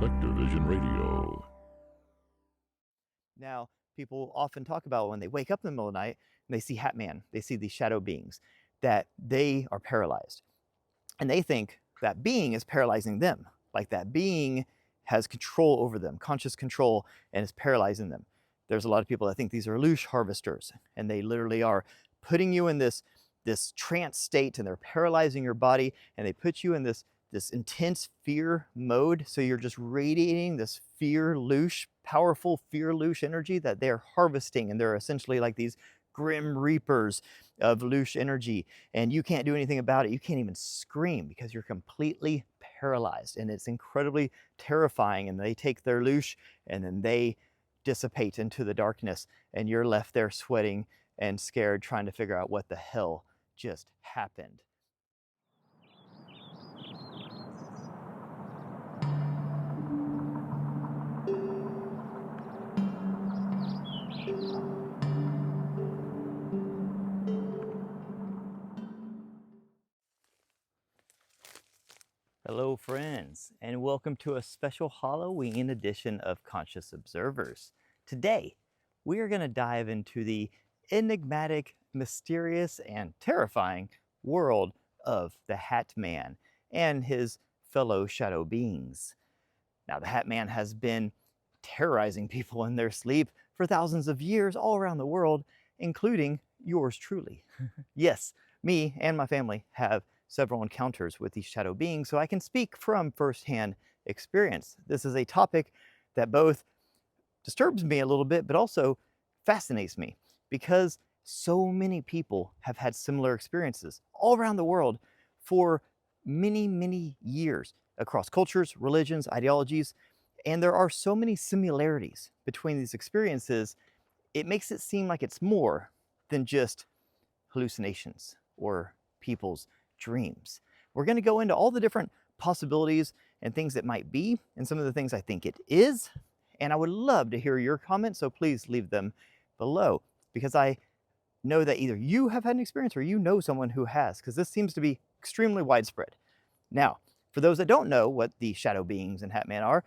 Spectrovision Radio. Now, people often talk about when they wake up in the middle of the night and they see Hatman, they see these shadow beings, that they are paralyzed. And they think that being is paralyzing them, like that being has control over them, conscious control, and is paralyzing them. There's a lot of people that think these are loosh harvesters, and they literally are putting you in this trance state, and they're paralyzing your body, and they put you in this intense fear mode. So you're just radiating this fear loosh, powerful fear loosh energy that they're harvesting, and they're essentially like these grim reapers of loosh energy, and you can't do anything about it. You can't even scream because you're completely paralyzed, and it's incredibly terrifying. And they take their loosh and then they dissipate into the darkness, and you're left there sweating and scared, trying to figure out what the hell just happened. Hello friends, and welcome to a special Halloween edition of Conscious Observers. Today, we are going to dive into the enigmatic, mysterious, and terrifying world of the Hatman and his fellow shadow beings. Now, the Hatman has been terrorizing people in their sleep for thousands of years all around the world, including yours truly. Yes, me and my family have several encounters with these shadow beings, so I can speak from firsthand experience. This is a topic that both disturbs me a little bit, but also fascinates me because so many people have had similar experiences all around the world for many, many years across cultures, religions, ideologies, and there are so many similarities between these experiences. It makes it seem like it's more than just hallucinations or people's dreams. We're going to go into all the different possibilities and things it might be, and some of the things I think it is. And I would love to hear your comments, so please leave them below, because I know that either you have had an experience or you know someone who has, because this seems to be extremely widespread. Now, for those that don't know what the shadow beings and Hatman are,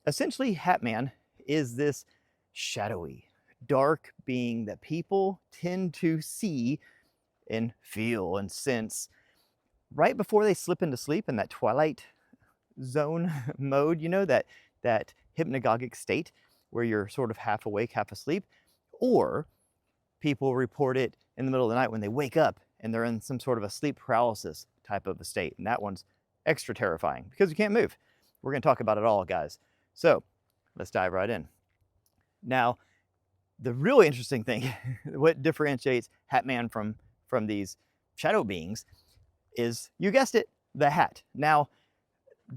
essentially Hatman is this shadowy, dark being that people tend to see and feel and sense right before they slip into sleep, in that twilight zone mode, you know, that hypnagogic state where you're sort of half awake, half asleep. Or people report it in the middle of the night when they wake up and they're in some sort of a sleep paralysis type of a state. And that one's extra terrifying because you can't move. We're going to talk about it all, guys. So let's dive right in. Now, the really interesting thing, what differentiates Hatman from these shadow beings is, you guessed it, the hat. Now,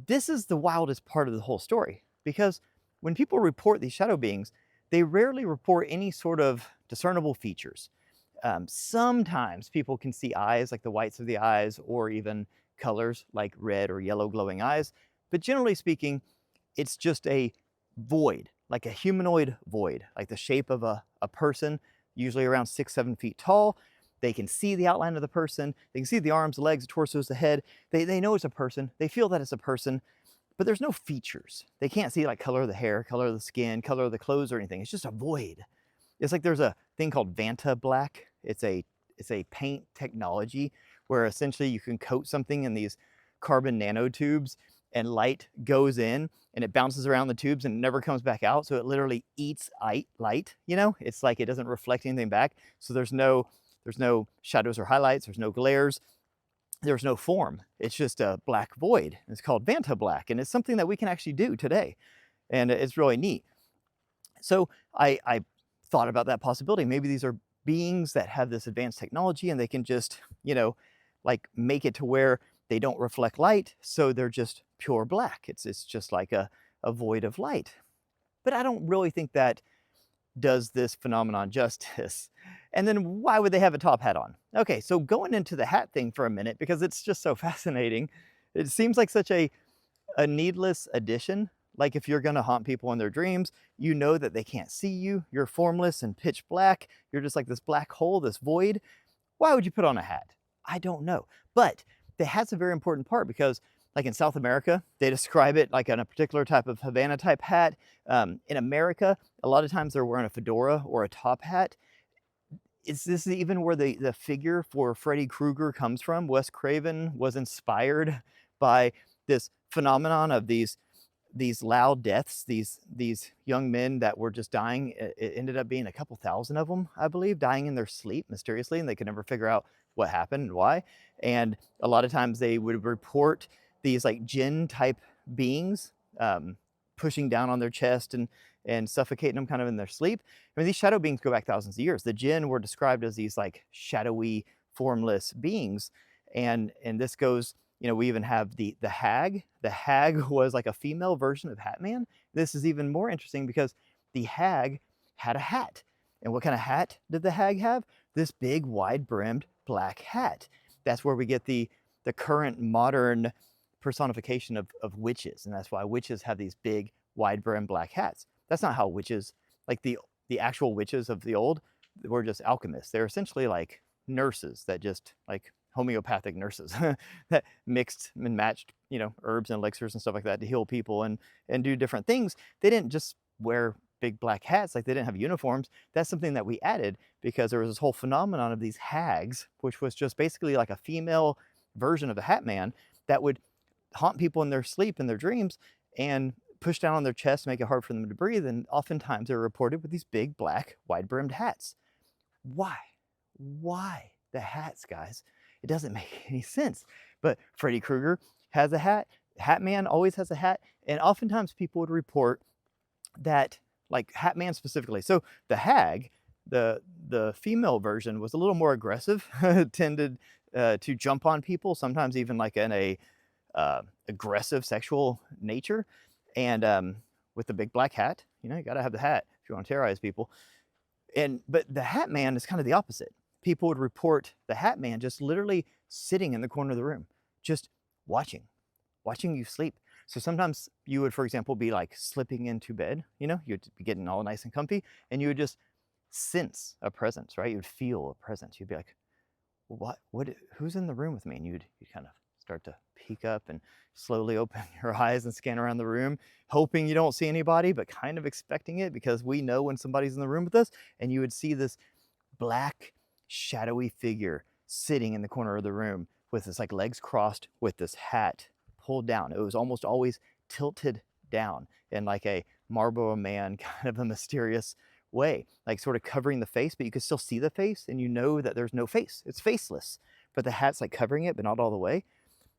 this is the wildest part of the whole story, because when people report these shadow beings, they rarely report any sort of discernible features. Sometimes people can see eyes, like the whites of the eyes, or even colors like red or yellow glowing eyes. But generally speaking, it's just a void, like a humanoid void, like the shape of a person, usually around 6-7 feet tall. They can see the outline of the person. They can see the arms, the legs, the torsos, the head. They know it's a person. They feel that it's a person, but there's no features. They can't see like color of the hair, color of the skin, color of the clothes or anything. It's just a void. It's like there's a thing called Vanta black. It's a paint technology where essentially you can coat something in these carbon nanotubes, and light goes in and it bounces around the tubes and it never comes back out. So it literally eats light, you know? It's like it doesn't reflect anything back. So there's no shadows or highlights, there's no glares, there's no form. It's just a black void. It's called Vanta black, and it's something that we can actually do today. And it's really neat. So I thought about that possibility. Maybe these are beings that have this advanced technology and they can just, you know, like make it to where they don't reflect light, so they're just pure black. It's just like a void of light. But I don't really think that does this phenomenon justice. And then why would they have a top hat on? Okay, so going into the hat thing for a minute, because it's just so fascinating. It seems like such a needless addition. Like if you're gonna haunt people in their dreams, you know that they can't see you, you're formless and pitch black, you're just like this black hole, this void. Why would you put on a hat? I don't know. But the hat's a very important part, because like in South America, they describe it like on a particular type of Havana type hat. In America, a lot of times they're wearing a fedora or a top hat. Is this even where the figure for Freddy Krueger comes from? Wes Craven was inspired by this phenomenon of these loud deaths, these young men that were just dying. It ended up being a couple thousand of them, I believe, dying in their sleep mysteriously, and they could never figure out what happened and why. And a lot of times they would report these like jinn type beings pushing down on their chest and suffocating them kind of in their sleep. I mean, these shadow beings go back thousands of years. The jinn were described as these like shadowy, formless beings, and this goes. You know, we even have the hag. The hag was like a female version of Hatman. This is even more interesting because the hag had a hat. And what kind of hat did the hag have? This big, wide-brimmed black hat. That's where we get the current modern personification of witches. And that's why witches have these big, wide-brimmed black hats. That's not how witches, like the actual witches of the old, were just alchemists. They're essentially like nurses that just like homeopathic nurses that mixed and matched, you know, herbs and elixirs and stuff like that to heal people and do different things. They didn't just wear big black hats, like they didn't have uniforms. That's something that we added because there was this whole phenomenon of these hags, which was just basically like a female version of a hat man that would haunt people in their sleep and their dreams and push down on their chest, make it hard for them to breathe. And oftentimes they're reported with these big black wide-brimmed hats. Why the hats, guys? It doesn't make any sense. But Freddy Krueger has a hat. Hatman always has a hat. And oftentimes people would report that, like Hatman specifically. So the hag, the female version, was a little more aggressive, tended to jump on people, sometimes even like in a aggressive sexual nature. And with the big black hat, you know, you got to have the hat if you want to terrorize people. But the Hatman is kind of the opposite. People would report the Hatman just literally sitting in the corner of the room, just watching you sleep. So sometimes you would, for example, be like slipping into bed, you know, you'd be getting all nice and comfy, and you would just sense a presence, right? You'd feel a presence. You'd be like, what, who's in the room with me? And you'd kind of start to peek up and slowly open your eyes and scan around the room, hoping you don't see anybody, but kind of expecting it because we know when somebody's in the room with us. And you would see this black, shadowy figure sitting in the corner of the room with his like legs crossed with this hat pulled down. It was almost always tilted down in like a Marlboro Man kind of a mysterious way, like sort of covering the face, but you could still see the face and you know that there's no face. It's faceless, but the hat's like covering it, but not all the way,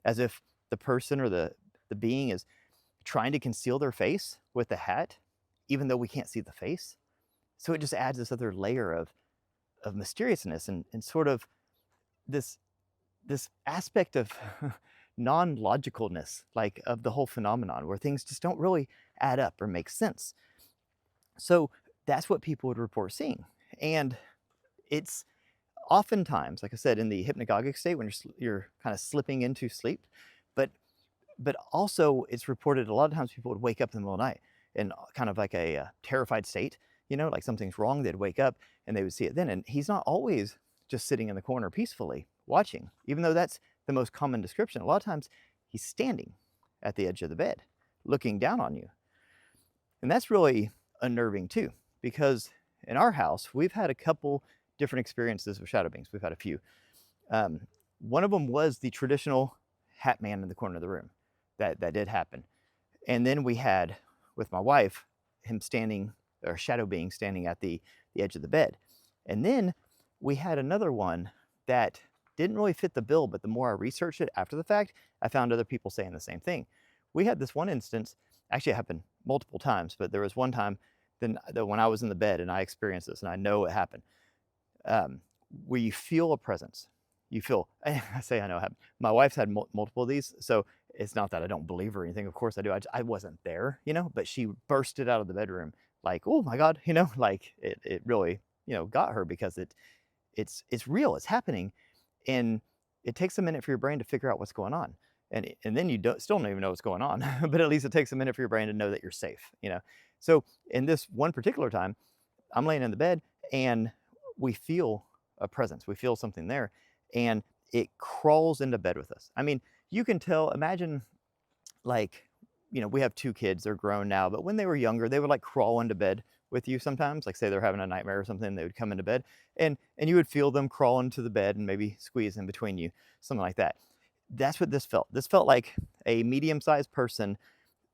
as if the person or the being is trying to conceal their face with the hat, even though we can't see the face. So it just adds this other layer of mysteriousness and sort of this aspect of non-logicalness, like of the whole phenomenon where things just don't really add up or make sense. So that's what people would report seeing. And it's oftentimes, like I said, in the hypnagogic state when you're kind of slipping into sleep, but also it's reported a lot of times people would wake up in the middle of the night in kind of like a terrified state, you know, like something's wrong. They'd wake up and they would see it then. And he's not always just sitting in the corner peacefully watching, even though that's the most common description. A lot of times he's standing at the edge of the bed, looking down on you. And that's really unnerving too, because in our house, we've had a couple different experiences with shadow beings. We've had a few. One of them was the traditional hat man in the corner of the room. That did happen. And then we had, with my wife, him standing, or shadow being standing at the edge of the bed. And then we had another one that didn't really fit the bill, but the more I researched it after the fact, I found other people saying the same thing. We had this one instance, actually it happened multiple times, but there was one time then when I was in the bed and I experienced this, and I know it happened, where you feel a presence. You feel, I say I know it happened. My wife's had multiple of these, so it's not that I don't believe her or anything. Of course I do. I wasn't there, you know, but she bursted out of the bedroom like, oh my God, you know, like it really, you know, got her because it's real, it's happening. And it takes a minute for your brain to figure out what's going on. And then you still don't even know what's going on, but at least it takes a minute for your brain to know that you're safe, you know? So in this one particular time, I'm laying in the bed and we feel a presence, we feel something there, and it crawls into bed with us. I mean, you can tell, imagine like, we have 2 kids, they're grown now, but when they were younger, they would like crawl into bed with you sometimes, like say they're having a nightmare or something, they would come into bed and you would feel them crawl into the bed and maybe squeeze in between you, something like that. That's what this felt. This felt like a medium-sized person.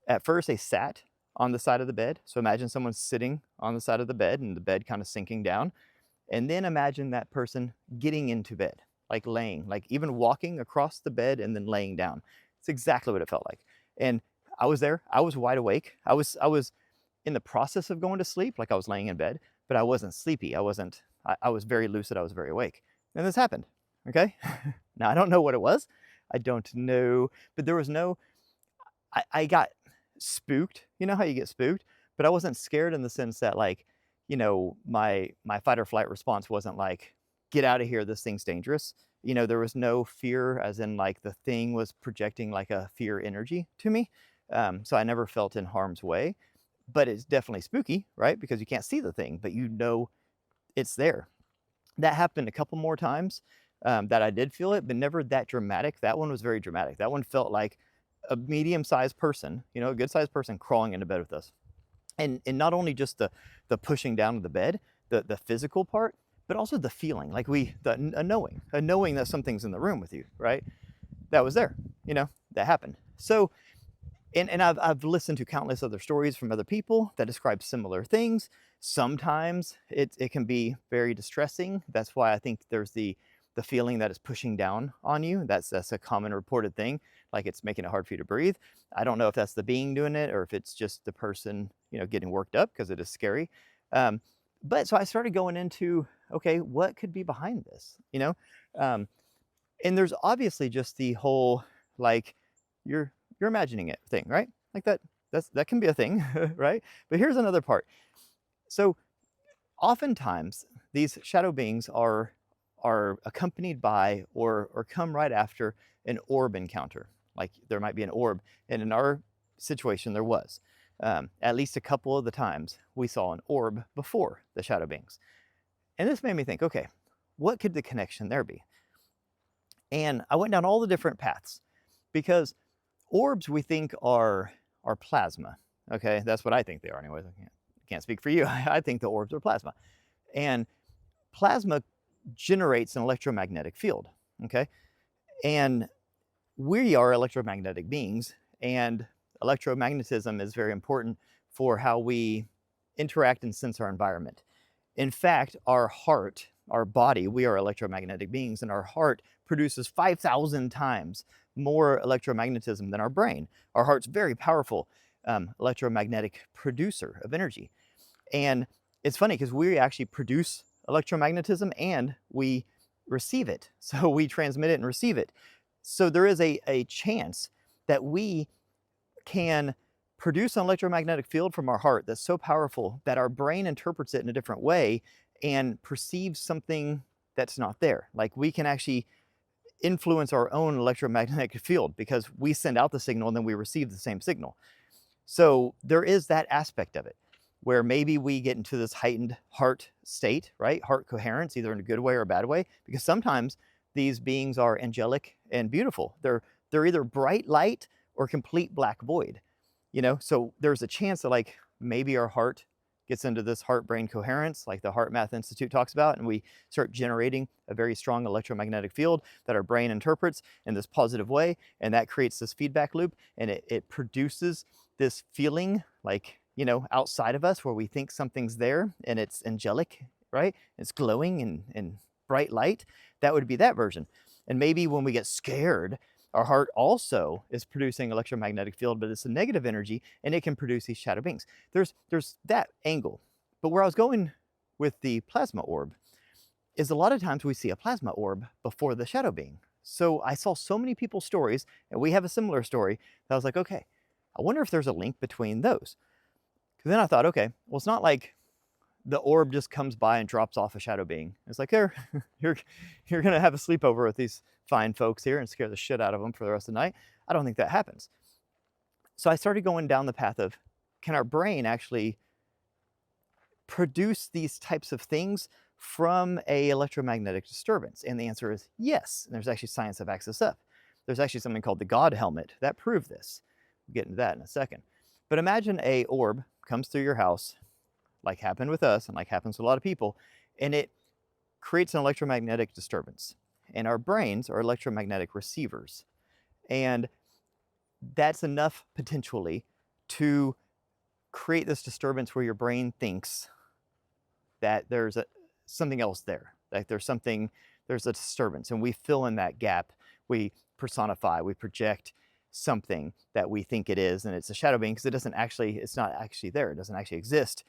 At first, they sat on the side of the bed. So imagine someone sitting on the side of the bed and the bed kind of sinking down. And then imagine that person getting into bed, like laying, like even walking across the bed and then laying down. It's exactly what it felt like. And I was there. I was wide awake. I was in the process of going to sleep, like I was laying in bed, but I wasn't sleepy. I was very lucid. I was very awake. And this happened. Okay. Now, I don't know what it was. I don't know, but there was no, I got spooked. You know how you get spooked? But I wasn't scared in the sense that like, my fight or flight response wasn't like, get out of here, this thing's dangerous. There was no fear as in like the thing was projecting like a fear energy to me. So I never felt in harm's way, but it's definitely spooky, right? Because you can't see the thing, but it's there. That happened a couple more times that I did feel it, but never that dramatic. That one was very dramatic. That one felt like a medium-sized person, a good-sized person crawling into bed with us. And not only just the pushing down of the bed, the physical part, but also the feeling, like a knowing that something's in the room with you, right? That was there, that happened. So, and I've listened to countless other stories from other people that describe similar things. Sometimes it can be very distressing. That's why I think there's the feeling that it's pushing down on you. That's a common reported thing, like it's making it hard for you to breathe. I don't know if that's the being doing it or if it's just the person, getting worked up because it is scary. But so I started going into, okay, what could be behind this, Um, and there's obviously just the whole, like, you're imagining it thing, right? Like that can be a thing, right? But here's another part. So oftentimes these shadow beings are accompanied by or come right after an orb encounter. Like there might be an orb, and in our situation there was. At least a couple of the times we saw an orb before the shadow beings. And this made me think, okay, what could the connection there be? And I went down all the different paths because orbs we think are plasma. Okay, that's what I think they are anyways. I can't speak for you. I think the orbs are plasma. And plasma generates an electromagnetic field, okay? And we are electromagnetic beings, and electromagnetism is very important for how we interact and sense our environment. In fact, our heart, our body, we are electromagnetic beings, and our heart produces 5,000 times more electromagnetism than our brain. Our heart's very powerful electromagnetic producer of energy. And it's funny because we actually produce electromagnetism and we receive it. So we transmit it and receive it. So there is a chance that we can produce an electromagnetic field from our heart that's so powerful that our brain interprets it in a different way and perceives something that's not there. Like we can actually influence our own electromagnetic field because we send out the signal and then we receive the same signal. So there is that aspect of it where maybe we get into this heightened heart state, right? Heart coherence, either in a good way or a bad way, because sometimes these beings are angelic and beautiful. They're either bright light or complete black void, So there's a chance that like maybe our heart gets into this heart-brain coherence, like the Heart Math Institute talks about, and we start generating a very strong electromagnetic field that our brain interprets in this positive way, and that creates this feedback loop, and it produces this feeling like, outside of us where we think something's there and it's angelic, right? It's glowing and bright light. That would be that version. And maybe when we get scared, our heart also is producing electromagnetic field, but it's a negative energy and it can produce these shadow beings. There's that angle. But where I was going with the plasma orb is a lot of times we see a plasma orb before the shadow being. So I saw so many people's stories, and we have a similar story, that I was like, okay, I wonder if there's a link between those. Because then I thought, okay, well, it's not like the orb just comes by and drops off a shadow being. It's like, here, you're going to have a sleepover with these fine folks here and scare the shit out of them for the rest of the night. I don't think that happens. So I started going down the path of, can our brain actually produce these types of things from a electromagnetic disturbance? And the answer is yes. And there's actually science that backs this up. There's actually something called the God helmet that proved this. We'll get into that in a second. But imagine a orb comes through your house, like happened with us and like happens with a lot of people, and it creates an electromagnetic disturbance. And our brains are electromagnetic receivers. And that's enough potentially to create this disturbance where your brain thinks that there's something else there, like there's a disturbance, and we fill in that gap. We personify, we project something that we think it is, and it's a shadow being because it's not actually there. It doesn't actually exist.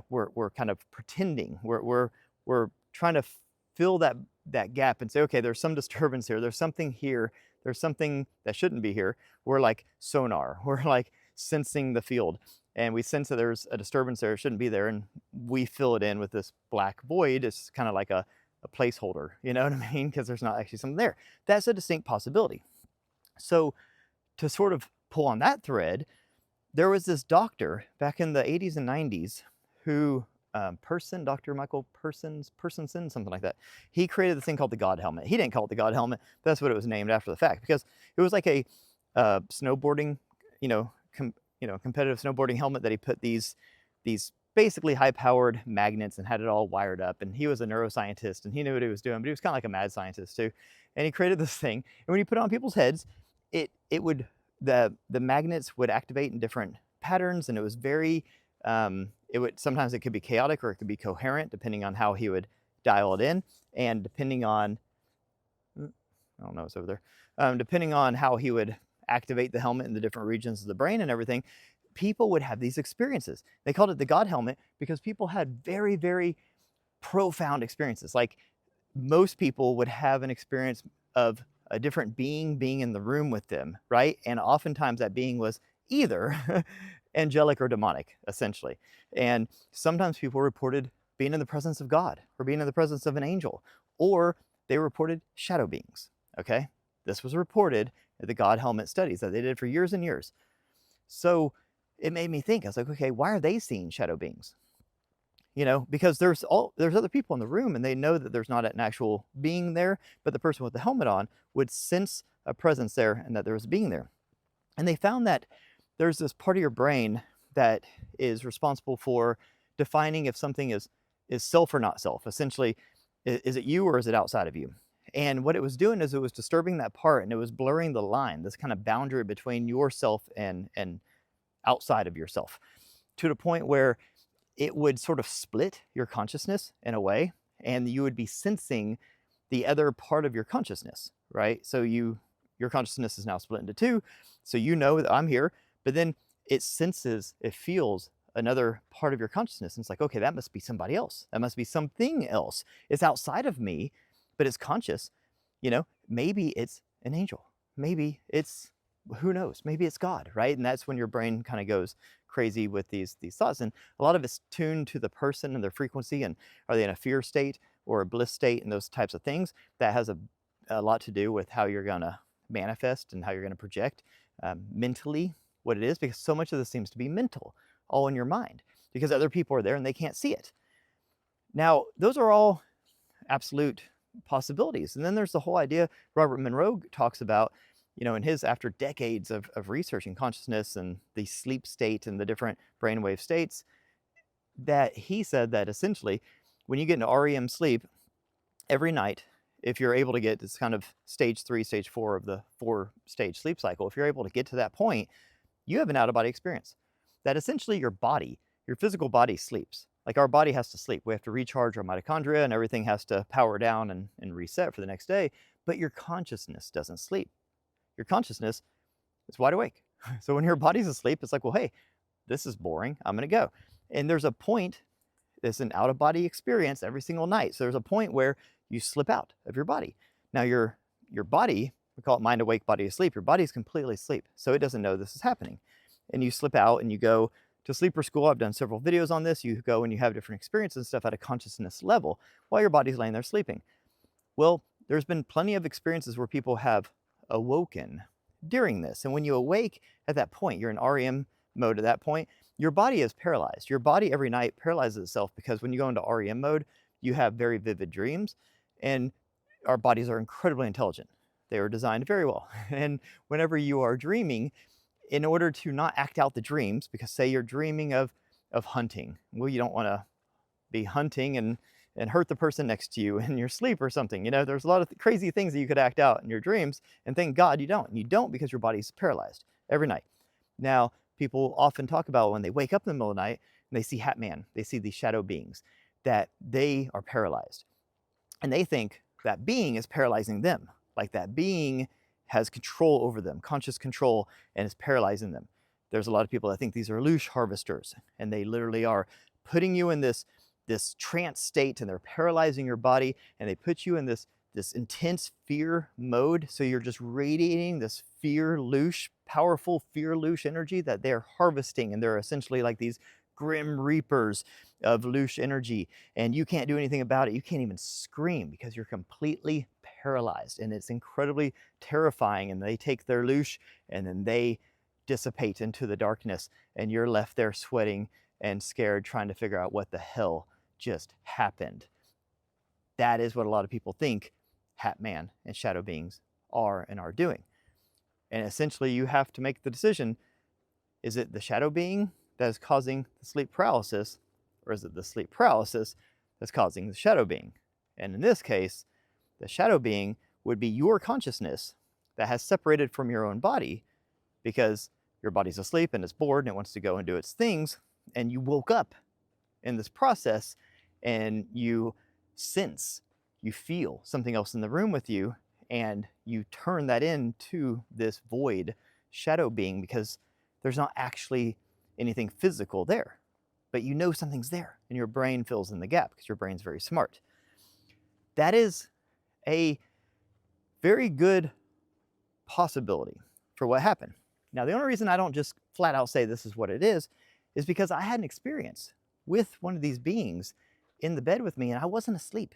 We're kind of pretending. We're trying to fill that gap and say, okay, there's some disturbance here. There's something here. There's something that shouldn't be here. We're like sonar. We're like sensing the field, and we sense that there's a disturbance there. It shouldn't be there, and we fill it in with this black void. It's kind of like a placeholder, you know what I mean? Because there's not actually something there. That's a distinct possibility. So to sort of pull on that thread, there was this doctor back in the 80s and 90s who, Dr. Michael Personson, something like that. He created this thing called the God helmet. He didn't call it the God helmet. But that's what it was named after the fact, because it was like a snowboarding, competitive snowboarding helmet that he put these basically high-powered magnets and had it all wired up. And he was a neuroscientist and he knew what he was doing, but he was kind of like a mad scientist too. And he created this thing. And when you put it on people's heads, the magnets would activate in different patterns, and it was very sometimes it could be chaotic or it could be coherent depending on how he would dial it in, and depending on I don't know what's over there, depending on how he would activate the helmet in the different regions of the brain and everything, people would have these experiences. They called it the God helmet because people had very, very profound experiences. Like most people would have an experience of a different being in the room with them, right? And oftentimes that being was either angelic or demonic, essentially. And sometimes people reported being in the presence of God or being in the presence of an angel, or they reported shadow beings, okay? This was reported at the God helmet studies that they did for years and years. So it made me think, I was like, okay, why are they seeing shadow beings? Because there's other people in the room and they know that there's not an actual being there, but the person with the helmet on would sense a presence there and that there was a being there. And they found that there's this part of your brain that is responsible for defining if something is self or not self. Essentially, is it you or is it outside of you? And what it was doing is it was disturbing that part, and it was blurring the line, this kind of boundary between yourself and outside of yourself, to the point where it would sort of split your consciousness in a way, and you would be sensing the other part of your consciousness, right? So your consciousness is now split into two. So you know that I'm here, but then it feels another part of your consciousness. And it's like, okay, that must be somebody else. That must be something else. It's outside of me, but it's conscious. Maybe it's an angel. Maybe it's, who knows? Maybe it's God, right? And that's when your brain kind of goes crazy with these thoughts. And a lot of it's tuned to the person and their frequency, and are they in a fear state or a bliss state, and those types of things. That has a lot to do with how you're going to manifest and how you're going to project mentally what it is, because so much of this seems to be mental, all in your mind, because other people are there and they can't see it. Now, those are all absolute possibilities. And then there's the whole idea Robert Monroe talks about, after decades of researching consciousness and the sleep state and the different brainwave states, that he said that essentially when you get into REM sleep every night, if you're able to get this kind of stage 3, stage 4 of the 4-stage sleep cycle, if you're able to get to that point, you have an out-of-body experience. That essentially your physical body sleeps. Like our body has to sleep. We have to recharge our mitochondria and everything has to power down and reset for the next day. But your consciousness doesn't sleep. Your consciousness is wide awake. So when your body's asleep, it's like, well, hey, this is boring. I'm going to go. And there's a point, it's an out-of-body experience every single night. So there's a point where you slip out of your body. Now your body, we call it mind awake, body asleep. Your body's completely asleep. So it doesn't know this is happening. And you slip out and you go to sleeper school. I've done several videos on this. You go and you have different experiences and stuff at a consciousness level while your body's laying there sleeping. Well, there's been plenty of experiences where people have awoken during this. And when you awake at that point, you're in REM mode at that point, your body is paralyzed. Your body every night paralyzes itself because when you go into REM mode, you have very vivid dreams, and our bodies are incredibly intelligent. They are designed very well. And whenever you are dreaming, in order to not act out the dreams, because say you're dreaming of hunting. Well, you don't want to be hunting and hurt the person next to you in your sleep or something. You know, there's a lot of crazy things that you could act out in your dreams, and thank God you don't. And you don't because your body's paralyzed every night. Now, people often talk about when they wake up in the middle of the night and they see Hatman, they see these shadow beings, that they are paralyzed. And they think that being is paralyzing them, like that being has control over them, conscious control, and is paralyzing them. There's a lot of people that think these are loosh harvesters, and they literally are putting you in this trance state, and they're paralyzing your body, and they put you in this intense fear mode. So you're just radiating this fear loosh, powerful fear loosh energy that they're harvesting, and they're essentially like these grim reapers of loosh energy, and you can't do anything about it. You can't even scream because you're completely paralyzed, and it's incredibly terrifying. And they take their loosh and then they dissipate into the darkness, and you're left there sweating and scared, trying to figure out what the hell just happened. That is what a lot of people think Hatman and shadow beings are and are doing. And essentially you have to make the decision, is it the shadow being that is causing the sleep paralysis, or is it the sleep paralysis that's causing the shadow being? And in this case, the shadow being would be your consciousness that has separated from your own body because your body's asleep and it's bored and it wants to go and do its things, and you woke up in this process and you sense, you feel something else in the room with you, and you turn that into this void shadow being because there's not actually anything physical there, but you know something's there, and your brain fills in the gap because your brain's very smart. That is a very good possibility for what happened. Now, the only reason I don't just flat out say this is what it is because I had an experience with one of these beings in the bed with me, and I wasn't asleep.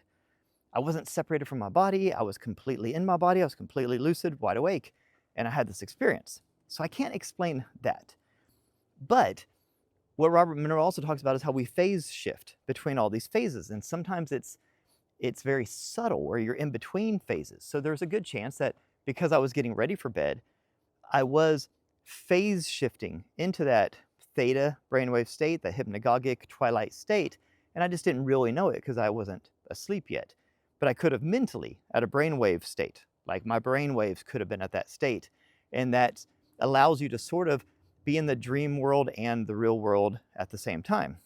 I wasn't separated from my body. I was completely in my body. I was completely lucid, wide awake, and I had this experience. So I can't explain that. But what Robert Monroe also talks about is how we phase shift between all these phases, and sometimes it's very subtle where you're in between phases. So there's a good chance that because I was getting ready for bed, I was phase shifting into that theta brainwave state, that hypnagogic twilight state, and I just didn't really know it because I wasn't asleep yet. But I could have mentally at a brainwave state, like my brainwaves could have been at that state, and that allows you to sort of be in the dream world and the real world at the same time.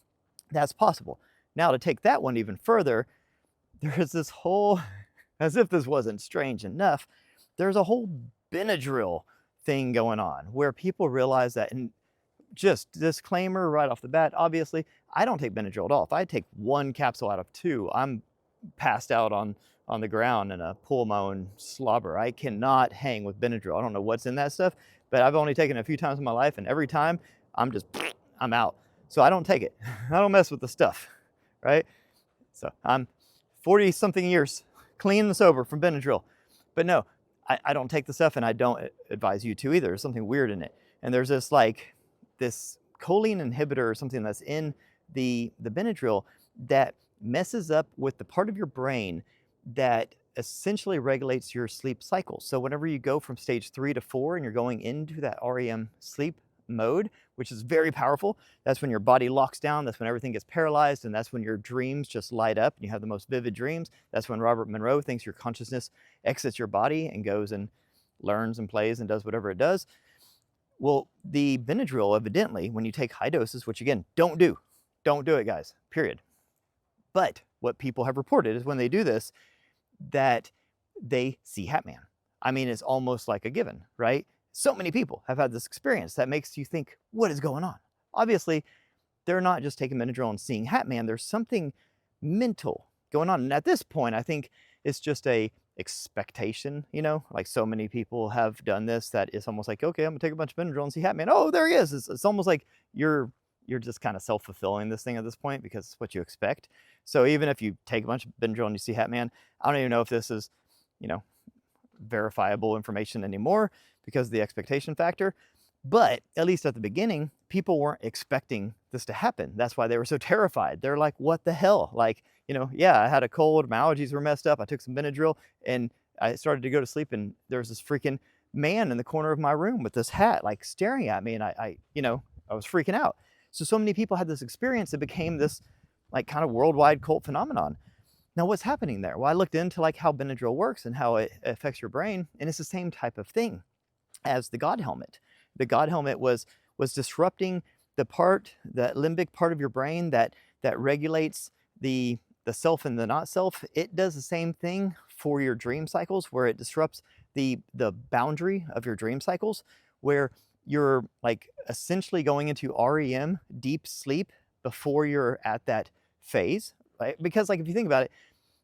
That's possible. Now, to take that one even further, there is this whole, as if this wasn't strange enough, there's a whole Benadryl thing going on where people realize that, and just disclaimer right off the bat, obviously, I don't take Benadryl at all. If I take one capsule out of two, I'm passed out on the ground in a pool of my own slobber. I cannot hang with Benadryl. I don't know what's in that stuff, but I've only taken it a few times in my life, and every time I'm out. So I don't take it. I don't mess with the stuff, right? So I'm 40 something years clean and sober from Benadryl. But no, I don't take the stuff, and I don't advise you to either. There's something weird in it. And there's this choline inhibitor or something that's in the Benadryl that messes up with the part of your brain that essentially regulates your sleep cycle. So whenever you go from stage 3 to 4 and you're going into that REM sleep mode, which is very powerful, that's when your body locks down, that's when everything gets paralyzed, and that's when your dreams just light up and you have the most vivid dreams. That's when Robert Monroe thinks your consciousness exits your body and goes and learns and plays and does whatever it does. Well, the Benadryl, evidently, when you take high doses, which again, don't do it, guys, period. But what people have reported is when they do this, that they see Hatman. I mean, it's almost like a given, right? So many people have had this experience that makes you think, what is going on? Obviously, they're not just taking Benadryl and seeing Hatman. There's something mental going on. And at this point, I think it's just a expectation, like so many people have done this, that it's almost like, okay, I'm gonna take a bunch of Benadryl and see Hatman. Oh, there he is. It's almost like you're just kind of self-fulfilling this thing at this point because it's what you expect. So even if you take a bunch of Benadryl and you see Hatman, I don't even know if this is, verifiable information anymore because of the expectation factor. But at least at the beginning, people weren't expecting this to happen. That's why they were so terrified. They're like, what the hell? Like, yeah, I had a cold, my allergies were messed up. I took some Benadryl and I started to go to sleep, and there was this freaking man in the corner of my room with this hat, like staring at me. And I was freaking out. So many people had this experience. It became this like kind of worldwide cult phenomenon. Now, what's happening there? Well, I looked into like how Benadryl works and how it affects your brain, and it's the same type of thing as the God helmet. The God helmet was disrupting the limbic part of your brain that regulates the self and the not self. It does the same thing for your dream cycles, where it disrupts the boundary of your dream cycles, where you're like essentially going into REM, deep sleep, before you're at that phase, right? Because like if you think about it,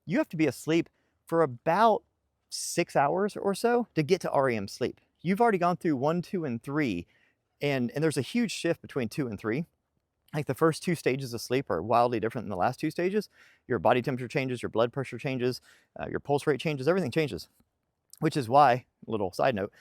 you have to be asleep for about 6 hours or so to get to REM sleep. You've already gone through 1, 2, and 3, and there's a huge shift between 2 and 3. Like the first 2 stages of sleep are wildly different than the last 2 stages. Your body temperature changes, your blood pressure changes, your pulse rate changes, everything changes. Which is why, little side note,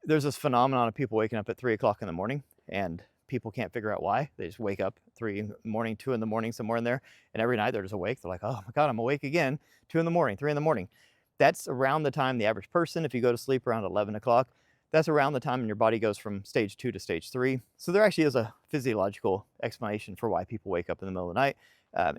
there's this phenomenon of people waking up at 3 o'clock in the morning, and people can't figure out why. They just wake up 3 in the morning, 2 in the morning, somewhere in there, and every night they're just awake. They're like, oh my God, I'm awake again, 2 in the morning, 3 in the morning. That's around the time the average person, if you go to sleep around 11 o'clock, that's around the time your body goes from stage 2 to stage 3. So there actually is a physiological explanation for why people wake up in the middle of the night.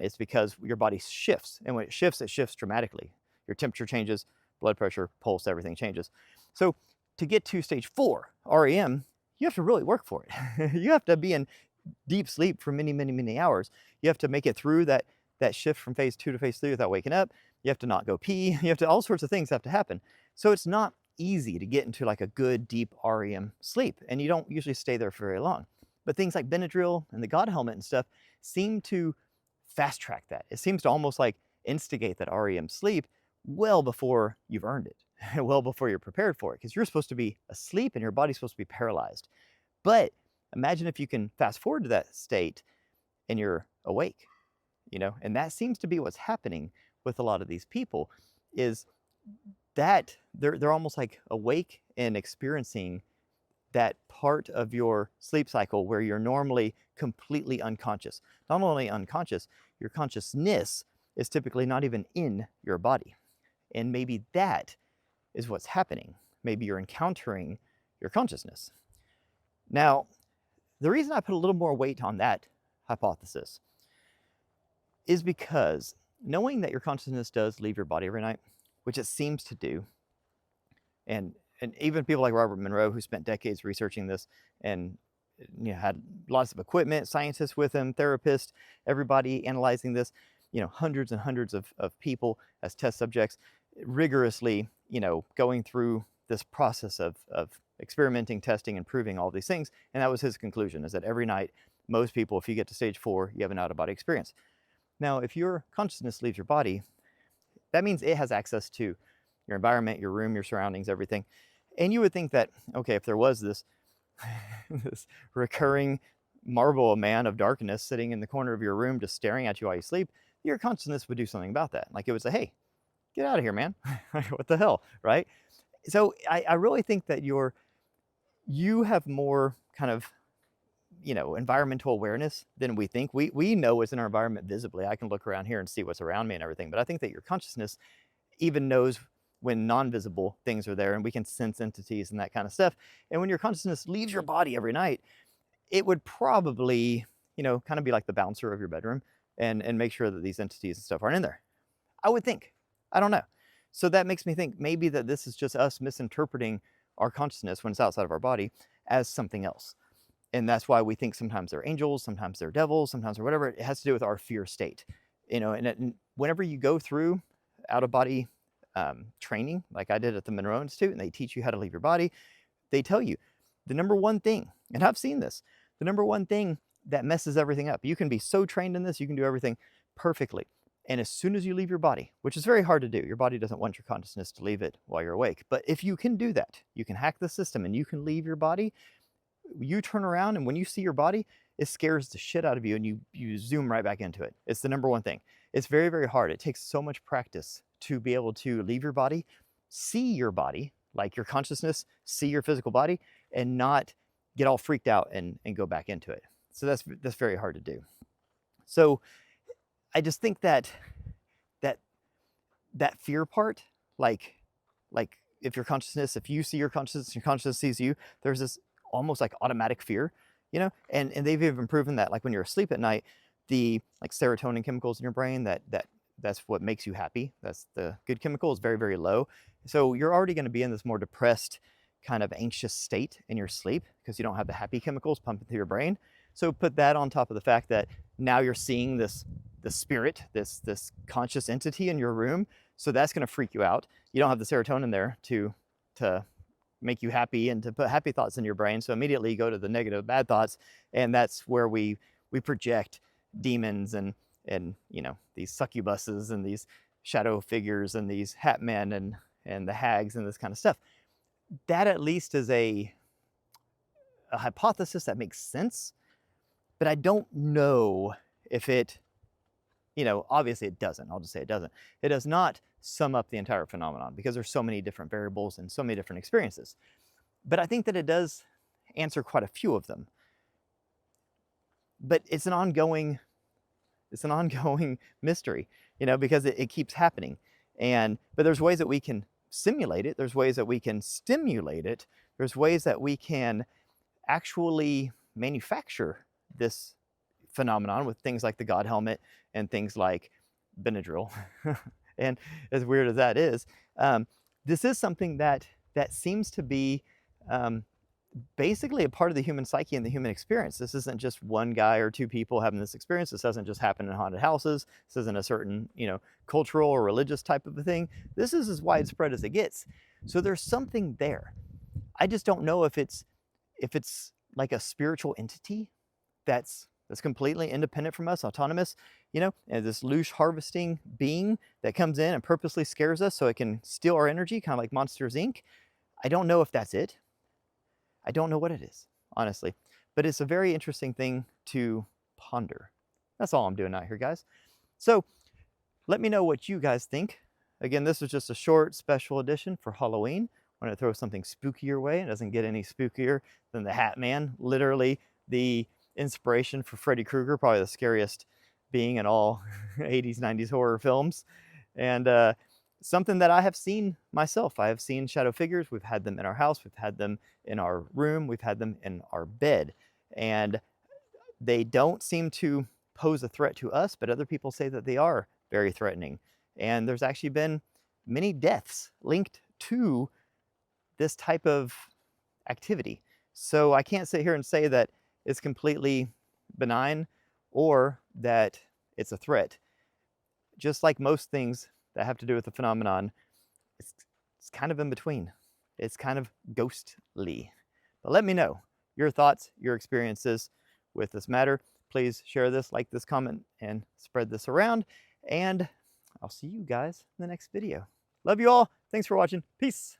It's because your body shifts, and when it shifts dramatically. Your temperature changes, blood pressure, pulse, everything changes. So to get to stage 4, REM, you have to really work for it. You have to be in deep sleep for many, many, many hours. You have to make it through that shift from phase 2 to phase 3 without waking up. You have to not go pee. You have to, all sorts of things have to happen. So it's not easy to get into like a good deep REM sleep, and you don't usually stay there for very long. But things like Benadryl and the God helmet and stuff seem to fast track that. It seems to almost like instigate that REM sleep well before you've earned it, well before you're prepared for it, because you're supposed to be asleep and your body's supposed to be paralyzed. But imagine if you can fast forward to that state and you're awake, and that seems to be what's happening with a lot of these people, is that they're almost like awake and experiencing that part of your sleep cycle where you're normally completely unconscious. Not only unconscious, your consciousness is typically not even in your body. And maybe that is what's happening. Maybe you're encountering your consciousness. Now, the reason I put a little more weight on that hypothesis is because knowing that your consciousness does leave your body every night, which it seems to do, and even people like Robert Monroe, who spent decades researching this and had lots of equipment, scientists with him, therapists, everybody analyzing this, hundreds and hundreds of people as test subjects, rigorously, going through this process of experimenting, testing, and proving all these things. And that was his conclusion, is that every night, most people, if you get to stage 4, you have an out-of-body experience. Now, if your consciousness leaves your body, that means it has access to your environment, your room, your surroundings, everything. And you would think that, okay, if there was this, this recurring marble man of darkness sitting in the corner of your room just staring at you while you sleep, your consciousness would do something about that. Like it would say, hey, get out of here, man. What the hell, right? So I really think that you have more kind of, environmental awareness than we think. We know what's in our environment visibly. I can look around here and see what's around me and everything, but I think that your consciousness even knows when non-visible things are there, and we can sense entities and that kind of stuff. And when your consciousness leaves your body every night, it would probably, kind of be like the bouncer of your bedroom and make sure that these entities and stuff aren't in there. I would think. I don't know. So that makes me think maybe that this is just us misinterpreting our consciousness when it's outside of our body as something else. And that's why we think sometimes they're angels, sometimes they're devils, sometimes or whatever. It has to do with our fear state. And whenever you go through out-of-body training, like I did at the Monroe Institute, and they teach you how to leave your body, they tell you the number one thing, and I've seen this, the number one thing that messes everything up. You can be so trained in this, you can do everything perfectly. And as soon as you leave your body, which is very hard to do, your body doesn't want your consciousness to leave it while you're awake. But if you can do that, you can hack the system and you can leave your body, you turn around and when you see your body, it scares the shit out of you and you zoom right back into it. It's the number one thing. It's very, very hard. It takes so much practice to be able to leave your body, see your body, like your consciousness, see your physical body, and not get all freaked out and go back into it. So that's very hard to do. So I just think that fear part, like if your consciousness, if you see your consciousness sees you, there's this almost like automatic fear, you know? And they've even proven that like when you're asleep at night, the like serotonin chemicals in your brain that's what makes you happy. That's the good chemical is very, very low. So you're already going to be in this more depressed kind of anxious state in your sleep because you don't have the happy chemicals pumping through your brain. So put that on top of the fact that now you're seeing the spirit, this conscious entity in your room. So that's going to freak you out. You don't have the serotonin there to make you happy and to put happy thoughts in your brain. So immediately you go to the negative, bad thoughts, and that's where we project demons and you know, these succubuses and these shadow figures and these Hatmen and the hags and this kind of stuff. That at least is a hypothesis that makes sense, but I don't know if it, you know, obviously it doesn't. I'll just say it doesn't. It does not sum up the entire phenomenon because there's so many different variables and so many different experiences. But I think that it does answer quite a few of them. But it's an ongoing mystery, you know, because it keeps happening. But there's ways that we can simulate it. There's ways that we can stimulate it. There's ways that we can actually manufacture this phenomenon with things like the God helmet and things like Benadryl. And as weird as that is, this is something that seems to be basically a part of the human psyche and the human experience. This isn't just one guy or two people having this experience. This doesn't just happen in haunted houses. This isn't a certain, you know, cultural or religious type of a thing. This is as widespread as it gets. So there's something there. I just don't know if it's like a spiritual entity that's completely independent from us, autonomous, you know, and this loosh harvesting being that comes in and purposely scares us so it can steal our energy, kind of like Monsters, Inc. I don't know if that's it. I don't know what it is, honestly, but it's a very interesting thing to ponder. That's all I'm doing out here, guys. So let me know what you guys think. Again, this was just a short special edition for Halloween. I want to throw something spooky your way. It doesn't get any spookier than the Hatman, literally the inspiration for Freddy Krueger, probably the scariest being in all 80s, 90s horror films. And something that I have seen myself. I have seen shadow figures. We've had them in our house. We've had them in our room. We've had them in our bed. And they don't seem to pose a threat to us, but other people say that they are very threatening. And there's actually been many deaths linked to this type of activity. So I can't sit here and say that it's completely benign or that it's a threat. Just like most things that have to do with the phenomenon, it's kind of in between. It's kind of ghostly. But let me know your thoughts, your experiences with this matter. Please share this, like this, comment, and spread this around. And I'll see you guys in the next video. Love you all. Thanks for watching. Peace.